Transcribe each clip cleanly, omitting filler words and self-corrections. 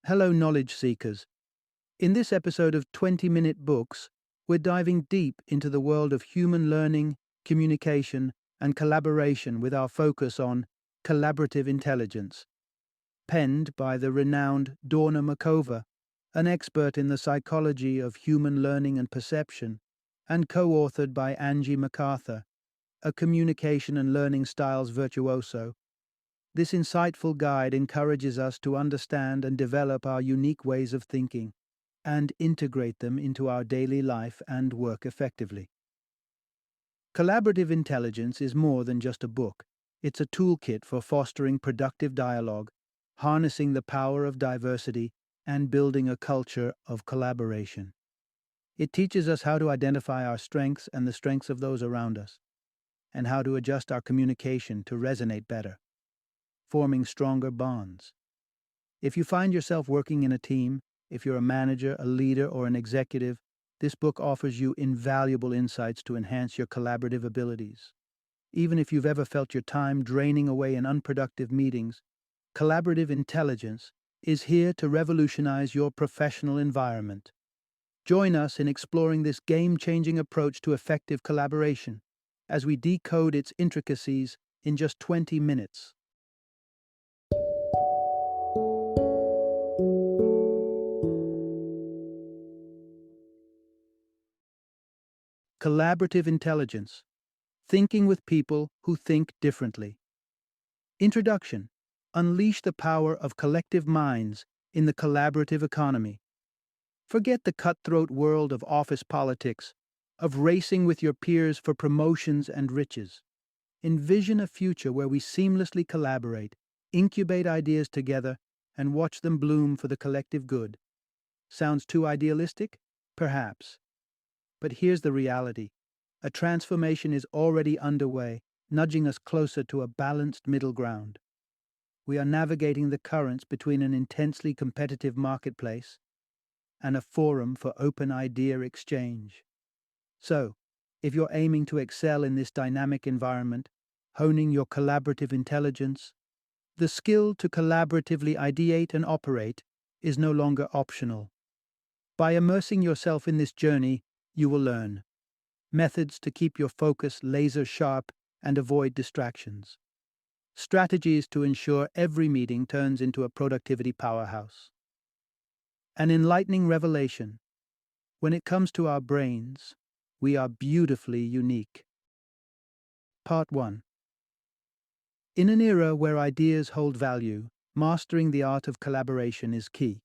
Hello, knowledge seekers. In this episode of 20-Minute Books, we're diving deep into the world of human learning, communication, and collaboration with our focus on collaborative intelligence. Penned by the renowned Dawna Markova, an expert in the psychology of human learning and perception, and co-authored by Angie McArthur, a communication and learning styles virtuoso. This insightful guide encourages us to understand and develop our unique ways of thinking and integrate them into our daily life and work effectively. Collaborative intelligence is more than just a book. It's a toolkit for fostering productive dialogue, harnessing the power of diversity, and building a culture of collaboration. It teaches us how to identify our strengths and the strengths of those around us, and how to adjust our communication to resonate better, forming stronger bonds. If you find yourself working in a team, if you're a manager, a leader, or an executive, this book offers you invaluable insights to enhance your collaborative abilities. Even if you've ever felt your time draining away in unproductive meetings, collaborative intelligence is here to revolutionize your professional environment. Join us in exploring this game-changing approach to effective collaboration as we decode its intricacies in just 20 minutes. Collaborative intelligence. Thinking with people who think differently. Introduction. Unleash the power of collective minds in the collaborative economy. Forget the cutthroat world of office politics, of racing with your peers for promotions and riches. Envision a future where we seamlessly collaborate, incubate ideas together, and watch them bloom for the collective good. Sounds too idealistic? Perhaps. But here's the reality. A transformation is already underway, nudging us closer to a balanced middle ground. We are navigating the currents between an intensely competitive marketplace and a forum for open idea exchange. So, if you're aiming to excel in this dynamic environment, honing your collaborative intelligence, the skill to collaboratively ideate and operate is no longer optional. By immersing yourself in this journey, you will learn methods to keep your focus laser sharp and avoid distractions, strategies to ensure every meeting turns into a productivity powerhouse. An enlightening revelation: when it comes to our brains, we are beautifully unique. Part 1. In an era where ideas hold value, mastering the art of collaboration is key.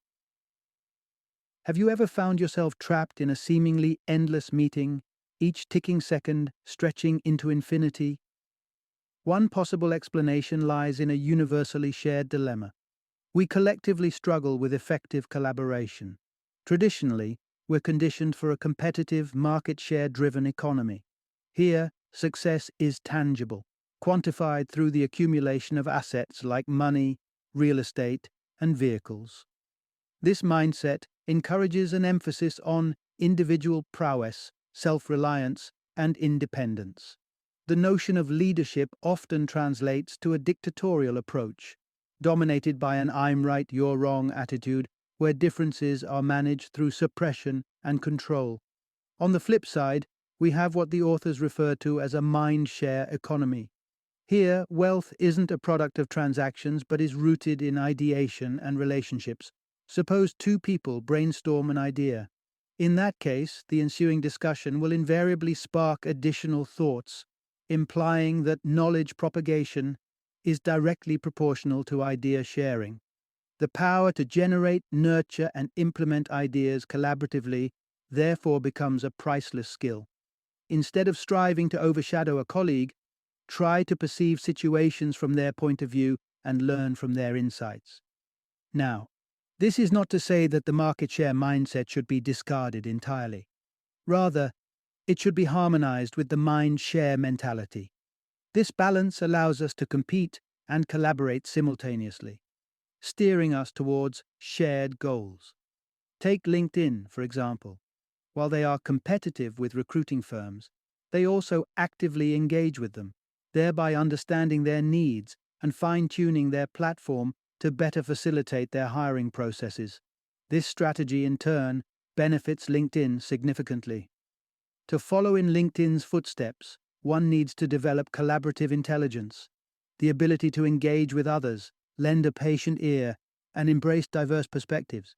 Have you ever found yourself trapped in a seemingly endless meeting, each ticking second stretching into infinity? One possible explanation lies in a universally shared dilemma. We collectively struggle with effective collaboration. Traditionally, we're conditioned for a competitive, market share-driven economy. Here, success is tangible, quantified through the accumulation of assets like money, real estate, and vehicles. This mindset encourages an emphasis on individual prowess, self-reliance, and independence. The notion of leadership often translates to a dictatorial approach, dominated by an "I'm right, you're wrong" attitude, where differences are managed through suppression and control. On the flip side, we have what the authors refer to as a mind-share economy. Here, wealth isn't a product of transactions but is rooted in ideation and relationships. Suppose two people brainstorm an idea. In that case, the ensuing discussion will invariably spark additional thoughts, implying that knowledge propagation is directly proportional to idea sharing. The power to generate, nurture, and implement ideas collaboratively therefore becomes a priceless skill. Instead of striving to overshadow a colleague, try to perceive situations from their point of view and learn from their insights. Now, this is not to say that the market share mindset should be discarded entirely. Rather, it should be harmonized with the mind share mentality. This balance allows us to compete and collaborate simultaneously, steering us towards shared goals. Take LinkedIn, for example. While they are competitive with recruiting firms, they also actively engage with them, thereby understanding their needs and fine-tuning their platform to better facilitate their hiring processes. This strategy, in turn, benefits LinkedIn significantly. To follow in LinkedIn's footsteps, one needs to develop collaborative intelligence, the ability to engage with others, lend a patient ear, and embrace diverse perspectives.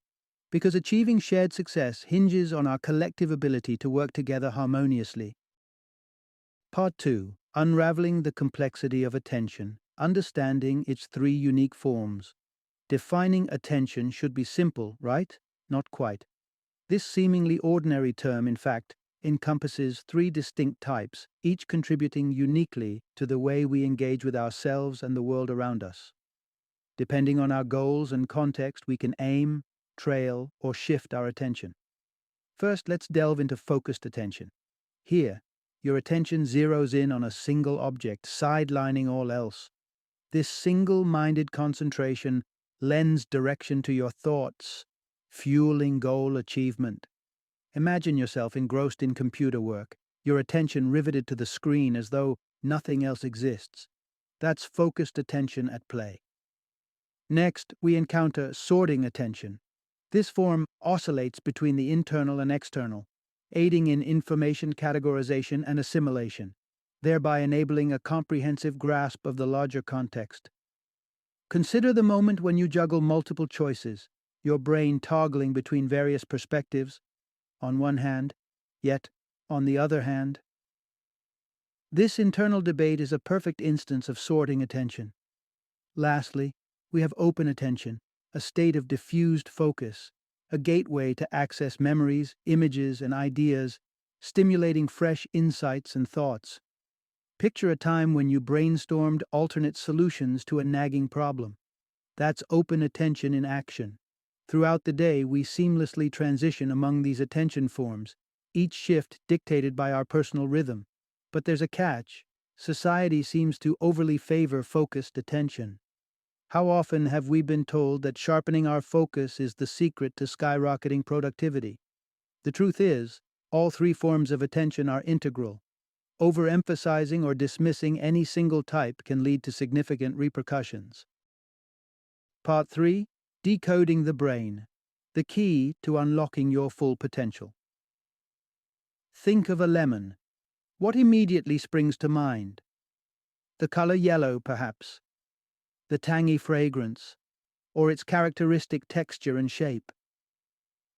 Because achieving shared success hinges on our collective ability to work together harmoniously. Part 2. Unraveling the complexity of attention, understanding its three unique forms. Defining attention should be simple, right? Not quite. This seemingly ordinary term, in fact, encompasses three distinct types, each contributing uniquely to the way we engage with ourselves and the world around us. Depending on our goals and context, we can aim, trail, or shift our attention. First, let's delve into focused attention. Here, your attention zeroes in on a single object, sidelining all else. This single-minded concentration lends direction to your thoughts, fueling goal achievement. Imagine yourself engrossed in computer work, your attention riveted to the screen as though nothing else exists. That's focused attention at play. Next, we encounter sorting attention. This form oscillates between the internal and external, aiding in information categorization and assimilation, thereby enabling a comprehensive grasp of the larger context. Consider the moment when you juggle multiple choices, your brain toggling between various perspectives, on one hand, yet on the other hand. This internal debate is a perfect instance of sorting attention. Lastly, we have open attention, a state of diffused focus, a gateway to access memories, images, and ideas, stimulating fresh insights and thoughts. Picture a time when you brainstormed alternate solutions to a nagging problem. That's open attention in action. Throughout the day, we seamlessly transition among these attention forms, each shift dictated by our personal rhythm. But there's a catch. Society seems to overly favor focused attention. How often have we been told that sharpening our focus is the secret to skyrocketing productivity? The truth is, all three forms of attention are integral. Overemphasizing or dismissing any single type can lead to significant repercussions. Part 3. Decoding the brain. The key to unlocking your full potential. Think of a lemon. What immediately springs to mind? The color yellow, perhaps. The tangy fragrance, or its characteristic texture and shape.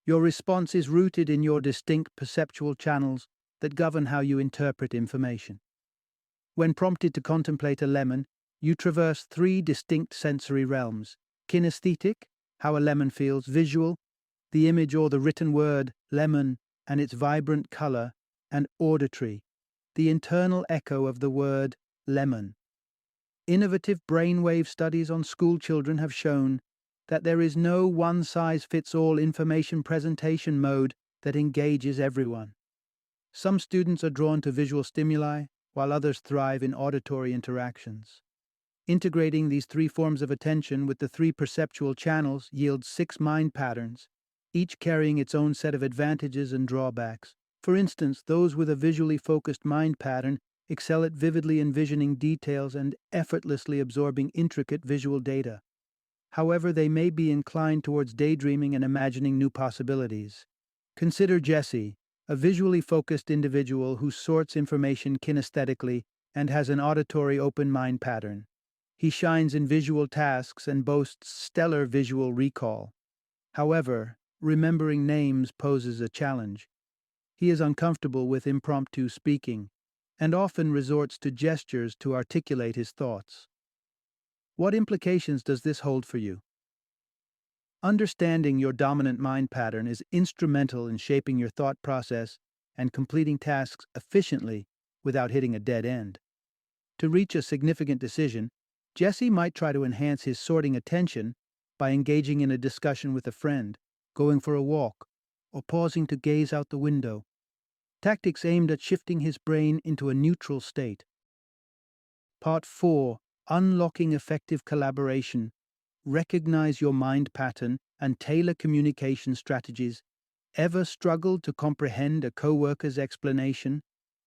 Your response is rooted in your distinct perceptual channels that govern how you interpret information. When prompted to contemplate a lemon, you traverse three distinct sensory realms: kinesthetic, how a lemon feels; visual, the image or the written word lemon and its vibrant color; and auditory, the internal echo of the word lemon. Innovative brainwave studies on school children have shown that there is no one-size-fits-all information presentation mode that engages everyone. Some students are drawn to visual stimuli, while others thrive in auditory interactions. Integrating these three forms of attention with the three perceptual channels yields 6 mind patterns, each carrying its own set of advantages and drawbacks. For instance, those with a visually focused mind pattern excel at vividly envisioning details and effortlessly absorbing intricate visual data. However, they may be inclined towards daydreaming and imagining new possibilities. Consider Jesse, a visually focused individual who sorts information kinesthetically and has an auditory open mind pattern. He shines in visual tasks and boasts stellar visual recall. However, remembering names poses a challenge. He is uncomfortable with impromptu speaking and often resorts to gestures to articulate his thoughts. What implications does this hold for you? Understanding your dominant mind pattern is instrumental in shaping your thought process and completing tasks efficiently without hitting a dead end. To reach a significant decision, Jesse might try to enhance his sorting attention by engaging in a discussion with a friend, going for a walk, or pausing to gaze out the window. Tactics aimed at shifting his brain into a neutral state. Part 4. Unlocking effective collaboration. Recognize your mind pattern and tailor communication strategies. Ever struggled to comprehend a coworker's explanation?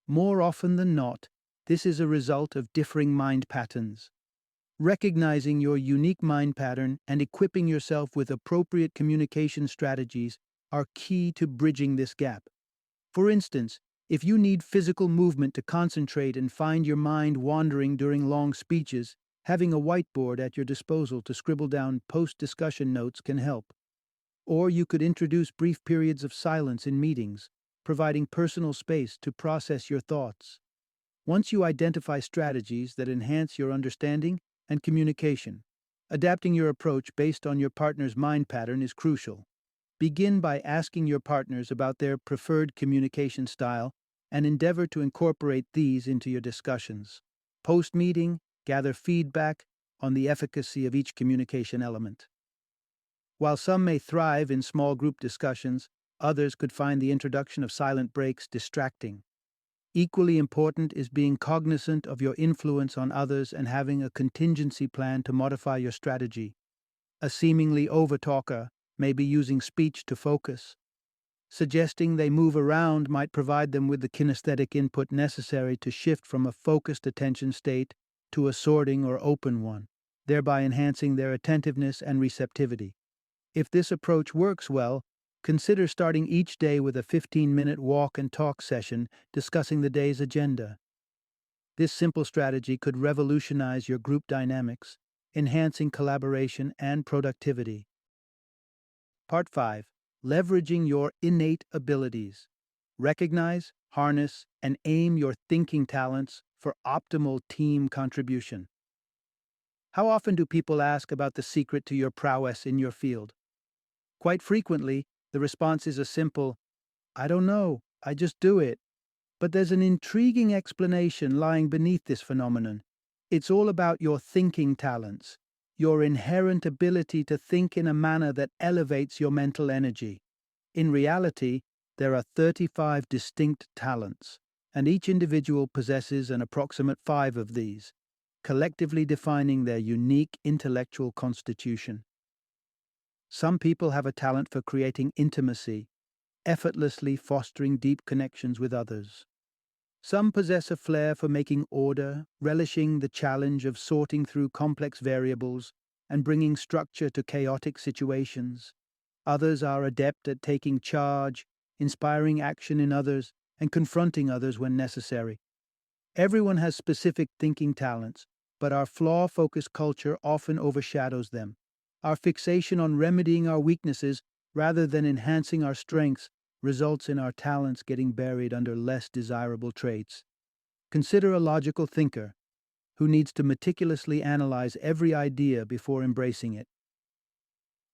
More often than not, this is a result of differing mind patterns. Recognizing your unique mind pattern and equipping yourself with appropriate communication strategies are key to bridging this gap. For instance, if you need physical movement to concentrate and find your mind wandering during long speeches, having a whiteboard at your disposal to scribble down post-discussion notes can help. Or you could introduce brief periods of silence in meetings, providing personal space to process your thoughts. Once you identify strategies that enhance your understanding and communication, adapting your approach based on your partner's mind pattern is crucial. Begin by asking your partners about their preferred communication style and endeavor to incorporate these into your discussions. Post-meeting, gather feedback on the efficacy of each communication element. While some may thrive in small group discussions, others could find the introduction of silent breaks distracting. Equally important is being cognizant of your influence on others and having a contingency plan to modify your strategy. A seemingly overtalker may be using speech to focus. Suggesting they move around might provide them with the kinesthetic input necessary to shift from a focused attention state to a sorting or open one, thereby enhancing their attentiveness and receptivity. If this approach works well, consider starting each day with a 15-minute walk and talk session discussing the day's agenda. This simple strategy could revolutionize your group dynamics, enhancing collaboration and productivity. Part 5. Leveraging your innate abilities. Recognize, harness, and aim your thinking talents for optimal team contribution. How often do people ask about the secret to your prowess in your field? Quite frequently, the response is a simple, "I don't know, I just do it." But there's an intriguing explanation lying beneath this phenomenon. It's all about your thinking talents, your inherent ability to think in a manner that elevates your mental energy. In reality, there are 35 distinct talents, and each individual possesses an approximate 5 of these, collectively defining their unique intellectual constitution. Some people have a talent for creating intimacy, effortlessly fostering deep connections with others. Some possess a flair for making order, relishing the challenge of sorting through complex variables and bringing structure to chaotic situations. Others are adept at taking charge, inspiring action in others, and confronting others when necessary. Everyone has specific thinking talents, but our flaw-focused culture often overshadows them. Our fixation on remedying our weaknesses rather than enhancing our strengths results in our talents getting buried under less desirable traits. Consider a logical thinker who needs to meticulously analyze every idea before embracing it.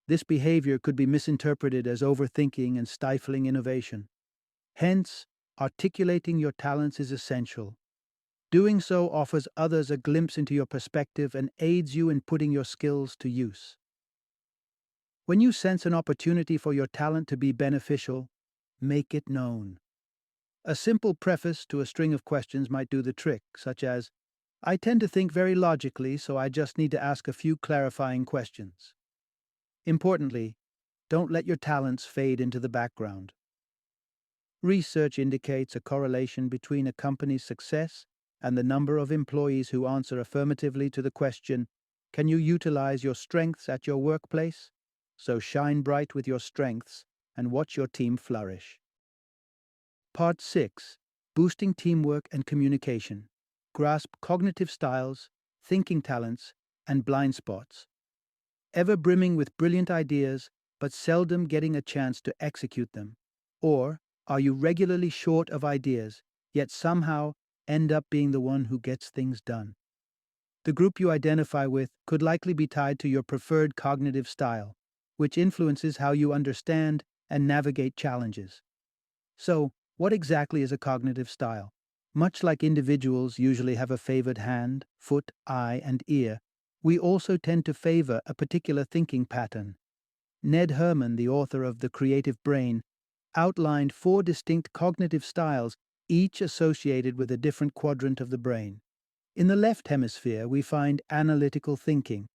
This behavior could be misinterpreted as overthinking and stifling innovation. Hence, articulating your talents is essential. Doing so offers others a glimpse into your perspective and aids you in putting your skills to use. When you sense an opportunity for your talent to be beneficial, make it known. A simple preface to a string of questions might do the trick, such as, "I tend to think very logically, so I just need to ask a few clarifying questions." Importantly, don't let your talents fade into the background. Research indicates a correlation between a company's success and the number of employees who answer affirmatively to the question, "Can you utilize your strengths at your workplace?" So shine bright with your strengths and watch your team flourish. Part 6. Boosting teamwork and communication. Grasp cognitive styles, thinking talents, and blind spots. Ever brimming with brilliant ideas, but seldom getting a chance to execute them? Or are you regularly short of ideas, yet somehow end up being the one who gets things done? The group you identify with could likely be tied to your preferred cognitive style, which influences how you understand and navigate challenges. So, what exactly is a cognitive style? Much like individuals usually have a favored hand, foot, eye, and ear, we also tend to favor a particular thinking pattern. Ned Herman, the author of The Creative Brain, outlined 4 distinct cognitive styles, each associated with a different quadrant of the brain. In the left hemisphere, we find analytical thinking,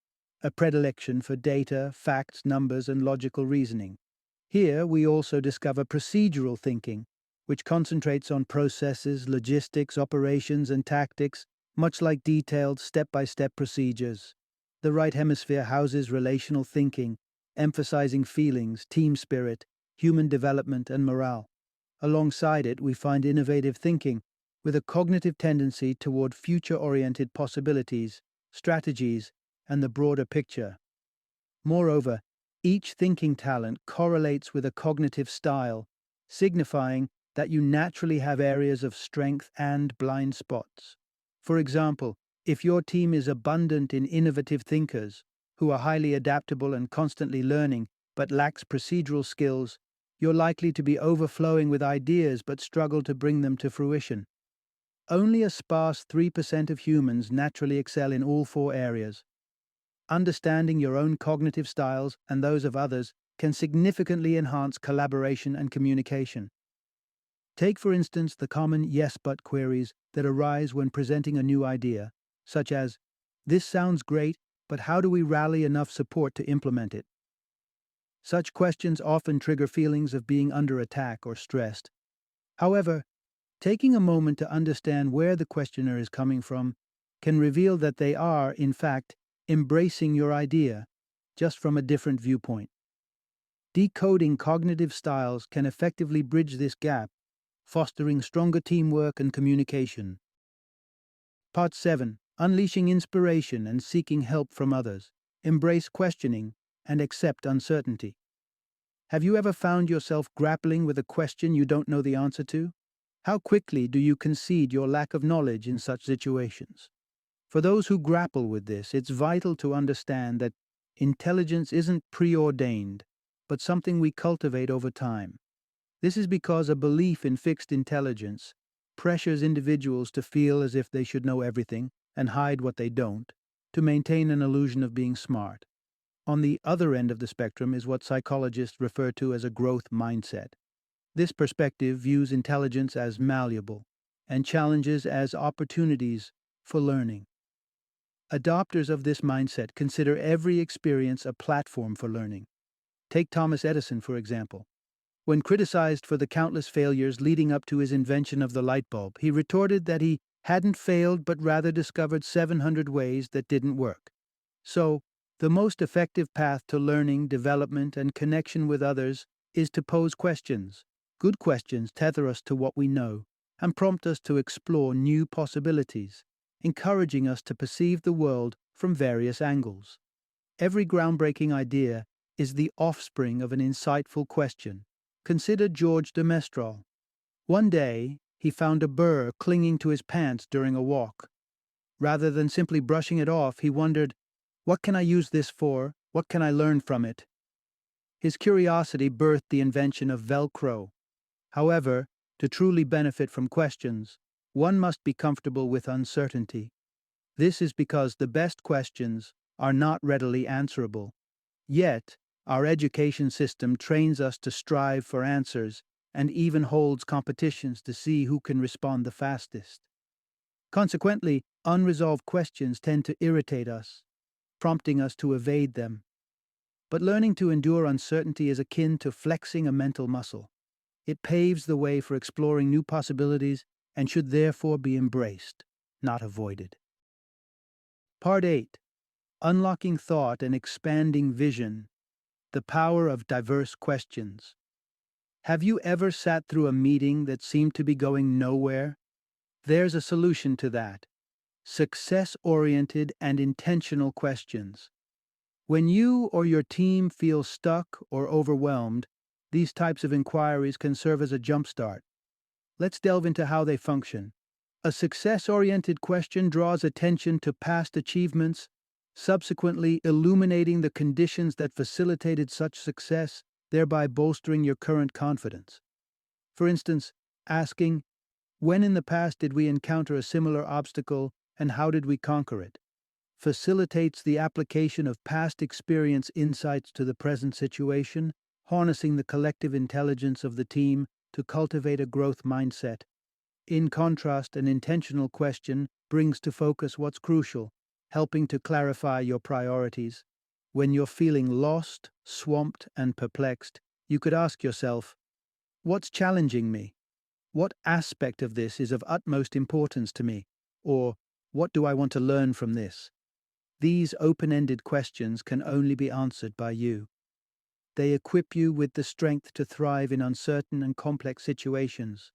a predilection for data, facts, numbers, and logical reasoning. Here, we also discover procedural thinking, which concentrates on processes, logistics, operations, and tactics, much like detailed step-by-step procedures. The right hemisphere houses relational thinking, emphasizing feelings, team spirit, human development, and morale. Alongside it, we find innovative thinking, with a cognitive tendency toward future oriented possibilities, strategies, and the broader picture. Moreover, each thinking talent correlates with a cognitive style, signifying that you naturally have areas of strength and blind spots. For example, if your team is abundant in innovative thinkers who are highly adaptable and constantly learning but lacks procedural skills, you're likely to be overflowing with ideas but struggle to bring them to fruition. Only a sparse 3% of humans naturally excel in all four areas. Understanding your own cognitive styles and those of others can significantly enhance collaboration and communication. Take, for instance, the common yes but queries that arise when presenting a new idea, such as, "This sounds great, but how do we rally enough support to implement it?" Such questions often trigger feelings of being under attack or stressed. However, taking a moment to understand where the questioner is coming from can reveal that they are, in fact, embracing your idea, just from a different viewpoint. Decoding cognitive styles can effectively bridge this gap, fostering stronger teamwork and communication. Part 7. Unleashing inspiration and seeking help from others. Embrace questioning and accept uncertainty. Have you ever found yourself grappling with a question you don't know the answer to? How quickly do you concede your lack of knowledge in such situations? For those who grapple with this, it's vital to understand that intelligence isn't preordained, but something we cultivate over time. This is because a belief in fixed intelligence pressures individuals to feel as if they should know everything and hide what they don't, to maintain an illusion of being smart. On the other end of the spectrum is what psychologists refer to as a growth mindset. This perspective views intelligence as malleable and challenges as opportunities for learning. Adopters of this mindset consider every experience a platform for learning. Take Thomas Edison, for example. When criticized for the countless failures leading up to his invention of the light bulb, he retorted that he hadn't failed but rather discovered 700 ways that didn't work. So, the most effective path to learning, development, and connection with others is to pose questions. Good questions tether us to what we know and prompt us to explore new possibilities, encouraging us to perceive the world from various angles. Every groundbreaking idea is the offspring of an insightful question. Consider George de Mestral. One day, he found a burr clinging to his pants during a walk. Rather than simply brushing it off, he wondered, "What can I use this for? What can I learn from it?" His curiosity birthed the invention of Velcro. However, to truly benefit from questions, one must be comfortable with uncertainty. This is because the best questions are not readily answerable. Yet, our education system trains us to strive for answers and even holds competitions to see who can respond the fastest. Consequently, unresolved questions tend to irritate us, prompting us to evade them. But learning to endure uncertainty is akin to flexing a mental muscle. It paves the way for exploring new possibilities and should therefore be embraced, not avoided. Part 8. Unlocking Thought and Expanding Vision. The Power of Diverse Questions. Have you ever sat through a meeting that seemed to be going nowhere? There's a solution to that. Success-oriented and intentional questions. When you or your team feel stuck or overwhelmed, these types of inquiries can serve as a jumpstart. Let's delve into how they function. A success-oriented question draws attention to past achievements, subsequently illuminating the conditions that facilitated such success, thereby bolstering your current confidence. For instance, asking, "When in the past did we encounter a similar obstacle and how did we conquer it?" facilitates the application of past experience insights to the present situation, harnessing the collective intelligence of the team to cultivate a growth mindset. In contrast, an intentional question brings to focus what's crucial, helping to clarify your priorities. When you're feeling lost, swamped, and perplexed, you could ask yourself, "What's challenging me? What aspect of this is of utmost importance to me?" Or, "What do I want to learn from this?" These open-ended questions can only be answered by you. They equip you with the strength to thrive in uncertain and complex situations.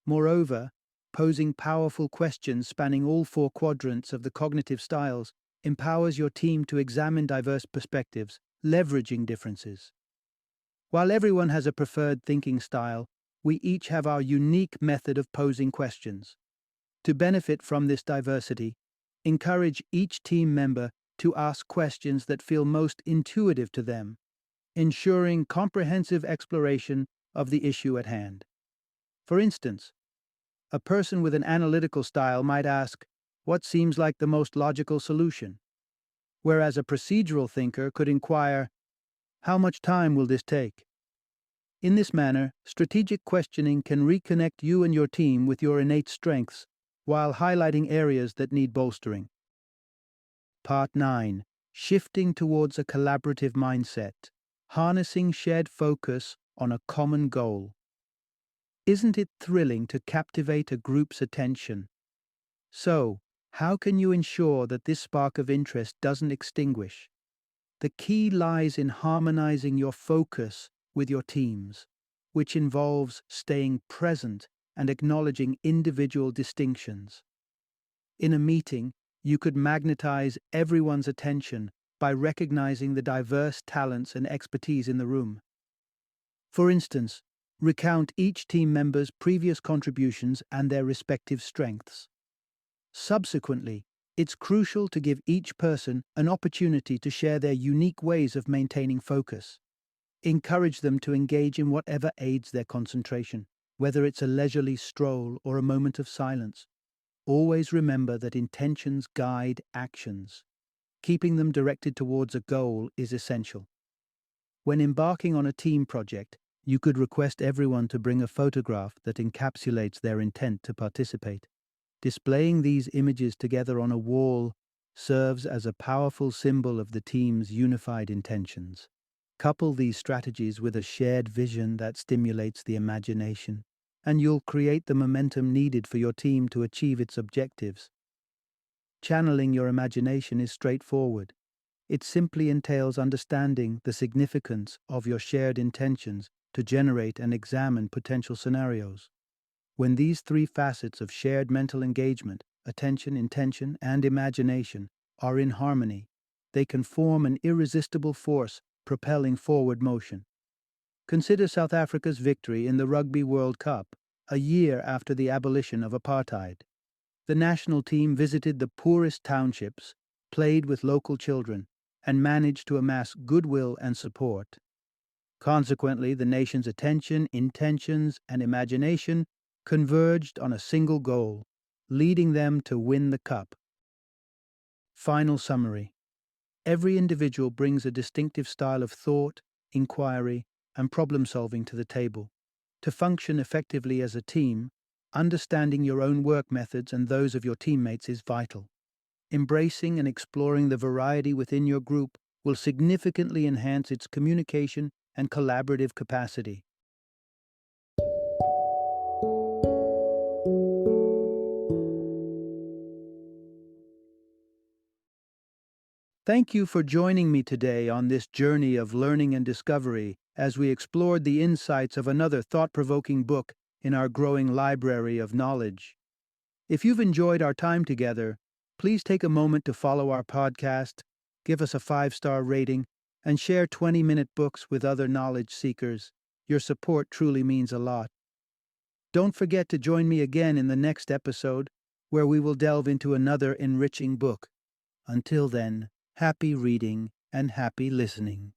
Moreover, posing powerful questions spanning all four quadrants of the cognitive styles empowers your team to examine diverse perspectives, leveraging differences. While everyone has a preferred thinking style, we each have our unique method of posing questions. To benefit from this diversity, encourage each team member to ask questions that feel most intuitive to them, ensuring comprehensive exploration of the issue at hand. For instance, a person with an analytical style might ask, "What seems like the most logical solution?" Whereas a procedural thinker could inquire, "How much time will this take?" In this manner, strategic questioning can reconnect you and your team with your innate strengths while highlighting areas that need bolstering. Part 9. Shifting towards a collaborative mindset. Harnessing shared focus on a common goal. Isn't it thrilling to captivate a group's attention? So, how can you ensure that this spark of interest doesn't extinguish? The key lies in harmonizing your focus with your teams, which involves staying present and acknowledging individual distinctions. In a meeting, you could magnetize everyone's attention by recognizing the diverse talents and expertise in the room. For instance, recount each team member's previous contributions and their respective strengths. Subsequently, it's crucial to give each person an opportunity to share their unique ways of maintaining focus. Encourage them to engage in whatever aids their concentration, whether it's a leisurely stroll or a moment of silence. Always remember that intentions guide actions. Keeping them directed towards a goal is essential. When embarking on a team project, you could request everyone to bring a photograph that encapsulates their intent to participate. Displaying these images together on a wall serves as a powerful symbol of the team's unified intentions. Couple these strategies with a shared vision that stimulates the imagination, and you'll create the momentum needed for your team to achieve its objectives. Channeling your imagination is straightforward. It simply entails understanding the significance of your shared intentions to generate and examine potential scenarios. When these three facets of shared mental engagement, attention, intention, and imagination, are in harmony, they can form an irresistible force propelling forward motion. Consider South Africa's victory in the Rugby World Cup, a year after the abolition of apartheid. The national team visited the poorest townships, played with local children, and managed to amass goodwill and support. Consequently, the nation's attention, intentions, and imagination converged on a single goal, leading them to win the cup. Final summary. Every individual brings a distinctive style of thought, inquiry, and problem-solving to the table. To function effectively as a team, understanding your own work methods and those of your teammates is vital. Embracing and exploring the variety within your group will significantly enhance its communication and collaborative capacity. Thank you for joining me today on this journey of learning and discovery as we explored the insights of another thought-provoking book in our growing library of knowledge. If you've enjoyed our time together, please take a moment to follow our podcast, give us a 5-star rating, and share 20-minute books with other knowledge seekers. Your support truly means a lot. Don't forget to join me again in the next episode, where we will delve into another enriching book. Until then, happy reading and happy listening.